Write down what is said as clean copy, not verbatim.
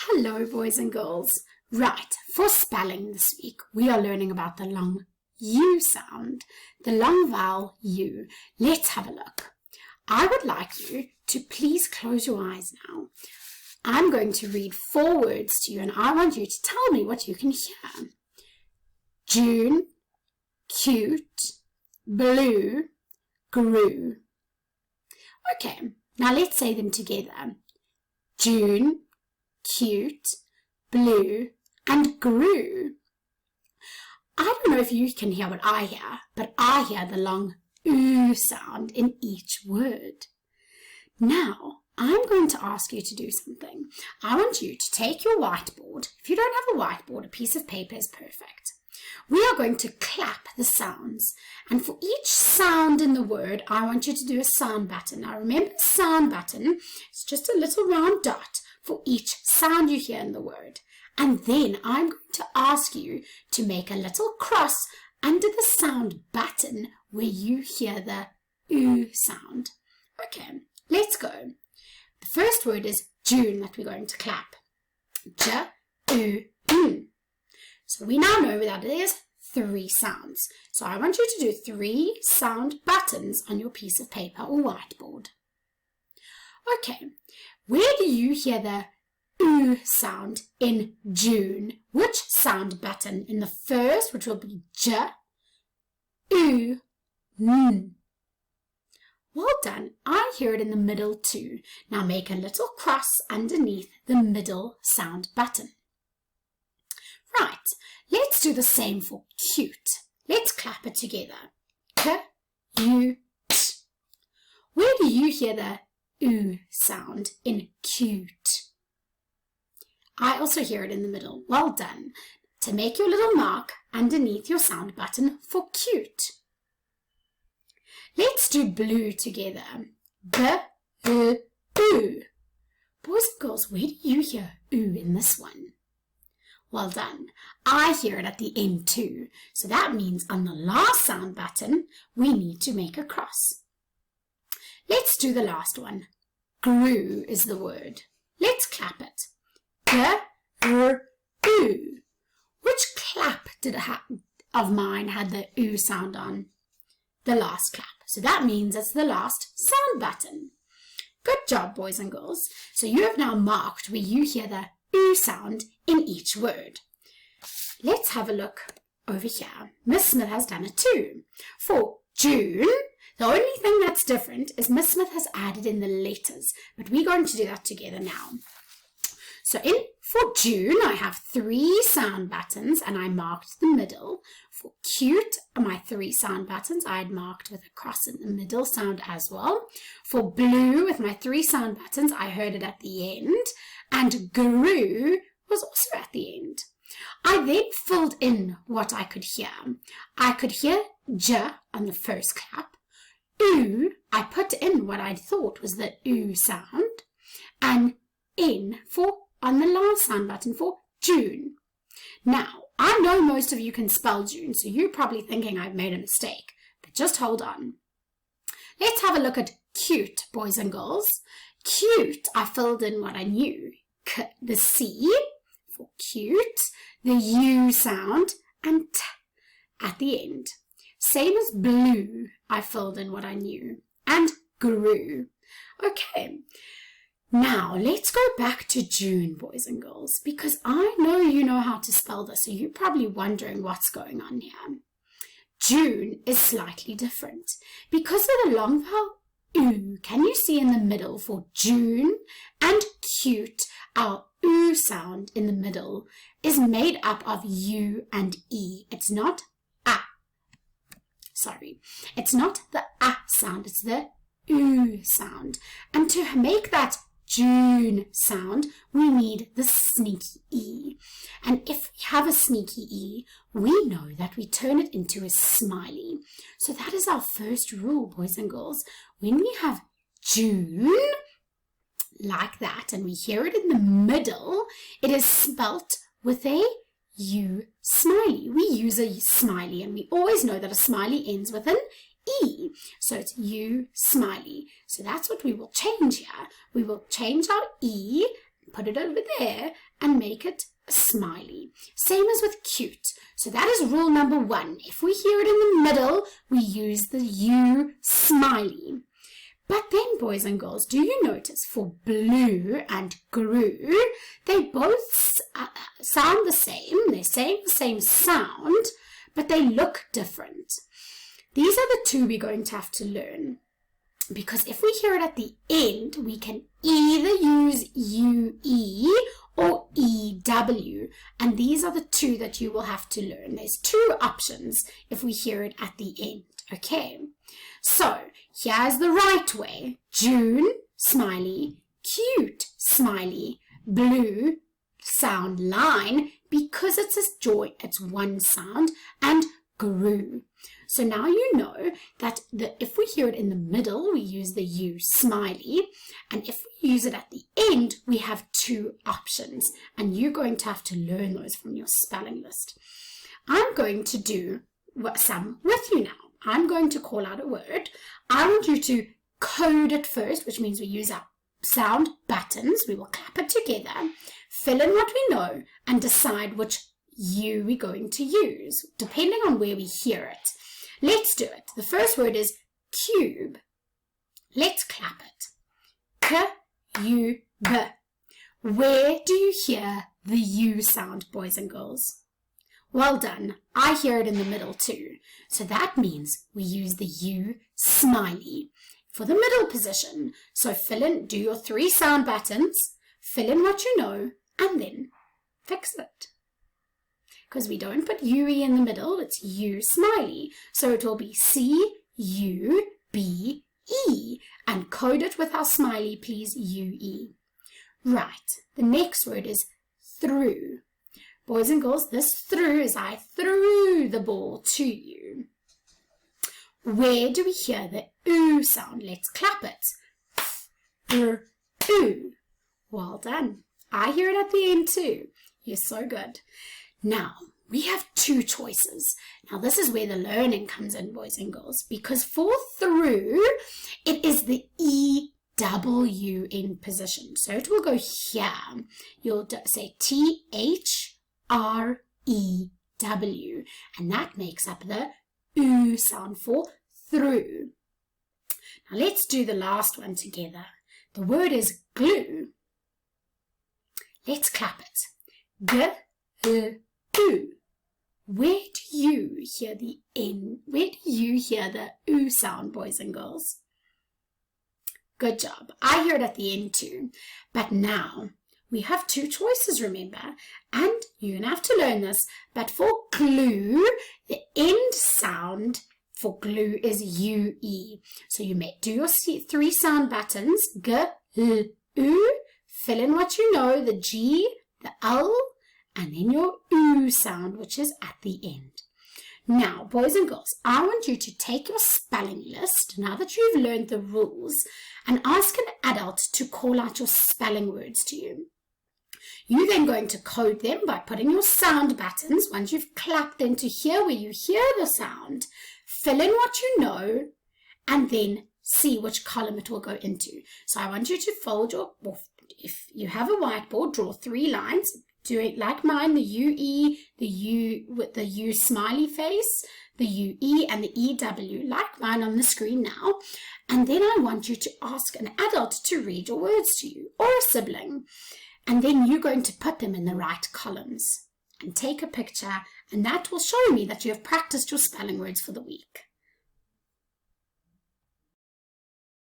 Hello, boys and girls. Right, for spelling this week, we are learning about the long U sound, the long vowel U. Let's have a look. I would like you to please close your eyes now. I'm going to read 4 words to you, and I want you to tell me what you can hear. June, cute, blue, grew. Okay, now let's say them together. June, cute, blue, and grew. I don't know if you can hear what I hear, but I hear the long oo sound in each word. Now, I'm going to ask you to do something. I want you to take your whiteboard. If you don't have a whiteboard, a piece of paper is perfect. We are going to clap the sounds, and for each sound in the word, I want you to do a sound button. Now remember, sound button is just a little round dot for each sound you hear in the word. And then I'm going to ask you to make a little cross under the sound button where you hear the oo sound. Okay, let's go. The first word is June that we're going to clap. J-U-N. So we now know that it is 3 sounds. So I want you to do 3 sound buttons on your piece of paper or whiteboard. Okay, where do you hear the oo sound in June? Which sound button? In the first, which will be J, oo, N. Well done. I hear it in the middle too. Now make a little cross underneath the middle sound button. Right, let's do the same for cute. Let's clap it together. K-U-T. Where do you hear the oo sound in cute? I also hear it in the middle. Well done. To make your little mark underneath your sound button for cute. Let's do blue together. B-U-oo. Boys and girls, where do you hear oo in this one? Well done. I hear it at the end too. So that means on the last sound button, we need to make a cross. Let's do the last one. Grew is the word. Let's clap it. G-R-oo. Which clap of mine had the oo sound on? The last clap. So that means it's the last sound button. Good job, boys and girls. So you have now marked where you hear the oo sound in each word. Let's have a look over here. Miss Smith has done it too. For June, the only thing that's different is Miss Smith has added in the letters, but we're going to do that together now. So for June, I have 3 sound buttons and I marked the middle. For cute, my 3 sound buttons I had marked with a cross in the middle sound as well. For blue, with my 3 sound buttons, I heard it at the end. And grew was also at the end. I then filled in what I could hear. I could hear J on the first clap. Oo, I put in what I thought was the oo sound. And N on the last sound button for June. Now, I know most of you can spell June, so you're probably thinking I've made a mistake. But just hold on. Let's have a look at cute, boys and girls. Cute, I filled in what I knew. The C for cute, the U sound, and T at the end. Same as blue, I filled in what I knew. And grew. Okay, now let's go back to June, boys and girls, because I know you know how to spell this, so you're probably wondering what's going on here. June is slightly different. Because of the long vowel oo, can you see in the middle for June and cute, our oo sound in the middle is made up of U and E. It's not a. Sorry. It's not the a sound. It's the oo sound. And to make that June sound, we need the sneaky E. And if we have a sneaky E, we know that we turn it into a smiley. So that is our first rule, boys and girls. When we have June, like that, and we hear it in the middle, it is spelt with a U smiley. We use a smiley, and we always know that a smiley ends with an E. So it's U smiley. So that's what we will change here. We will change our E put it over there and make it a smiley. Same as with cute. So that is rule number 1. If we hear it in the middle, we use the U smiley. But then, boys and girls, do you notice for blue and grew, they both sound the same. They're saying the same sound, but they look different. These are the 2 we're going to have to learn. Because if we hear it at the end, we can either use UE or EW. And these are the 2 that you will have to learn. There's 2 options if we hear it at the end. Okay, so here's the right way. June, smiley, cute, smiley, blue, sound line, because it's one sound, and grew. So now you know that if we hear it in the middle, we use the U smiley, and if we use it at the end, we have 2 options, and you're going to have to learn those from your spelling list. I'm going to do some with you now. I'm going to call out a word. I want you to code it first, which means we use our sound buttons. We will clap it together, fill in what we know, and decide which U we're going to use, depending on where we hear it. Let's do it. The first word is cube. Let's clap it. K-U-B. Where do you hear the U sound, boys and girls? Well done. I hear it in the middle too. So that means we use the U smiley for the middle position. So fill in, do your 3 sound buttons, fill in what you know, and then fix it. Because we don't put UE in the middle, it's U smiley. So it will be C-U-B-E. And code it with our smiley, please, UE. Right, the next word is through. Boys and girls, this through is I threw the ball to you. Where do we hear the oo sound? Let's clap it. Oo. Well done. I hear it at the end too. You're so good. Now, we have 2 choices. Now, this is where the learning comes in, boys and girls, because for through, it is the EW in position. So it will go here. You'll say THREW, and that makes up the oo sound for through. Now, let's do the last one together. The word is glue. Let's clap it. G-L-U. Where do you hear the N? Where do you hear the oo sound, boys and girls? Good job. I hear it at the end too. But now we have 2 choices, remember? And you're going to have to learn this. But for glue, the end sound for glue is UE. So you may do your 3 sound buttons. G, L, U. Fill in what you know, the G, the L, and then your oo sound, which is at the end. Now, boys and girls, I want you to take your spelling list, now that you've learned the rules, and ask an adult to call out your spelling words to you. You're then going to code them by putting your sound buttons, once you've clapped them to hear where you hear the sound, fill in what you know, and then see which column it will go into. So I want you to fold your, if you have a whiteboard, draw 3 lines, do it like mine, the UE, the U with the U smiley face, the UE and the EW, like mine on the screen now. And then I want you to ask an adult to read your words to you, or a sibling. And then you're going to put them in the right columns and take a picture, and that will show me that you have practiced your spelling words for the week.